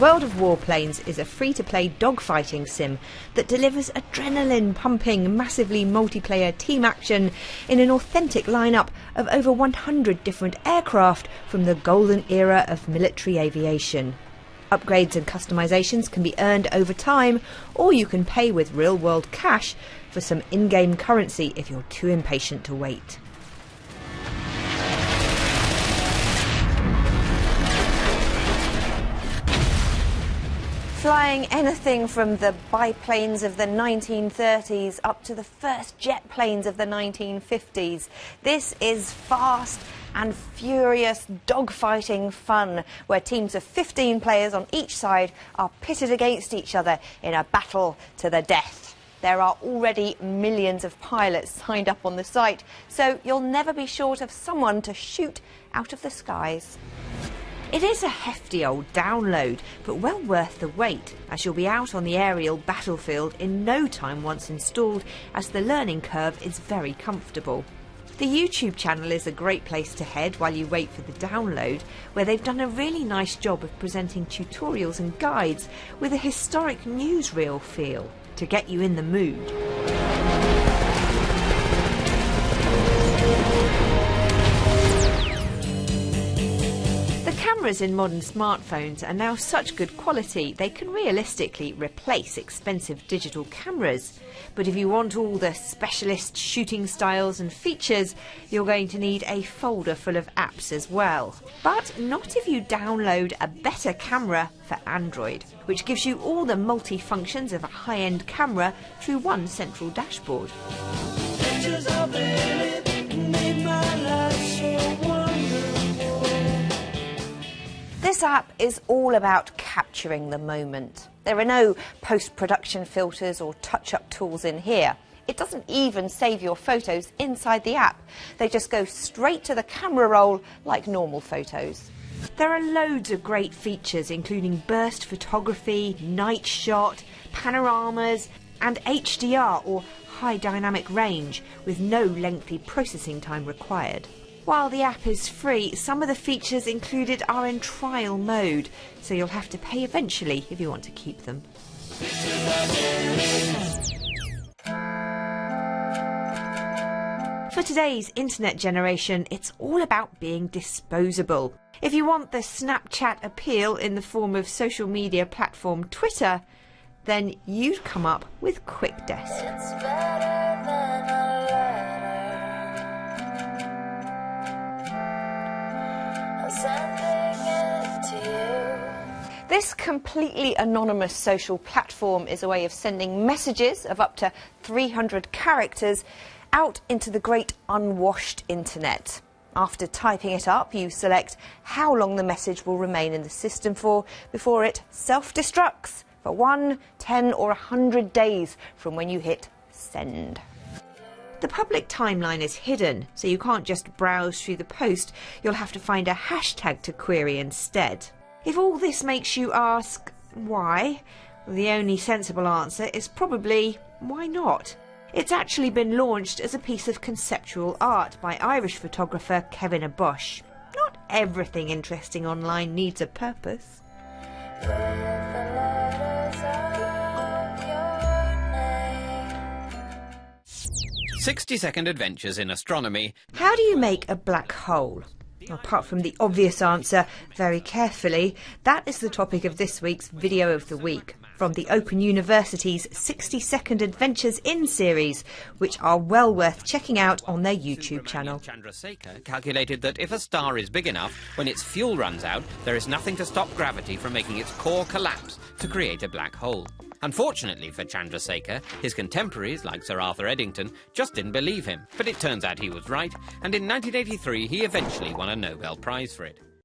World of Warplanes is a free-to-play dogfighting sim that delivers adrenaline-pumping, massively multiplayer team action in an authentic lineup of over 100 different aircraft from the golden era of military aviation. Upgrades and customisations can be earned over time, or you can pay with real-world cash for some in-game currency if you're too impatient to wait. Flying anything from the biplanes of the 1930s up to the first jet planes of the 1950s. This is fast and furious dogfighting fun, where teams of 15 players on each side are pitted against each other in a battle to the death. There are already millions of pilots signed up on the site, so you'll never be short of someone to shoot out of the skies. It is a hefty old download, but well worth the wait, as you'll be out on the aerial battlefield in no time once installed, as the learning curve is very comfortable. The YouTube channel is a great place to head while you wait for the download, where they've done a really nice job of presenting tutorials and guides with a historic newsreel feel to get you in the mood. Cameras in modern smartphones are now such good quality they can realistically replace expensive digital cameras. But if you want all the specialist shooting styles and features, you're going to need a folder full of apps as well. But not if you download a better camera for Android, which gives you all the multi-functions of a high-end camera through one central dashboard. This app is all about capturing the moment. There are no post-production filters or touch-up tools in here. It doesn't even save your photos inside the app. They just go straight to the camera roll like normal photos. There are loads of great features, including burst photography, night shot, panoramas, and HDR or high dynamic range, with no lengthy processing time required. While the app is free, some of the features included are in trial mode, so you'll have to pay eventually if you want to keep them. For today's internet generation, it's all about being disposable. If you want the Snapchat appeal in the form of social media platform Twitter, then you'd come up with QuickDesk. This completely anonymous social platform is a way of sending messages of up to 300 characters out into the great unwashed internet. After typing it up, you select how long the message will remain in the system for before it self-destructs for 1, 10 or 100 days from when you hit send. The public timeline is hidden, so you can't just browse through the post. You'll have to find a hashtag to query instead. If all this makes you ask, why? Well, the only sensible answer is probably, why not? It's actually been launched as a piece of conceptual art by Irish photographer Kevin Bosch. Not everything interesting online needs a purpose. 60-second adventures in astronomy. How do you make a black hole? Apart from the obvious answer, very carefully, that is the topic of this week's Video of the Week, from the Open University's 60-second Adventures In series, which are well worth checking out on their YouTube channel. Chandrasekhar calculated that if a star is big enough, when its fuel runs out, there is nothing to stop gravity from making its core collapse to create a black hole. Unfortunately for Chandrasekhar, his contemporaries, like Sir Arthur Eddington, just didn't believe him. But it turns out he was right, and in 1983 he eventually won a Nobel Prize for it.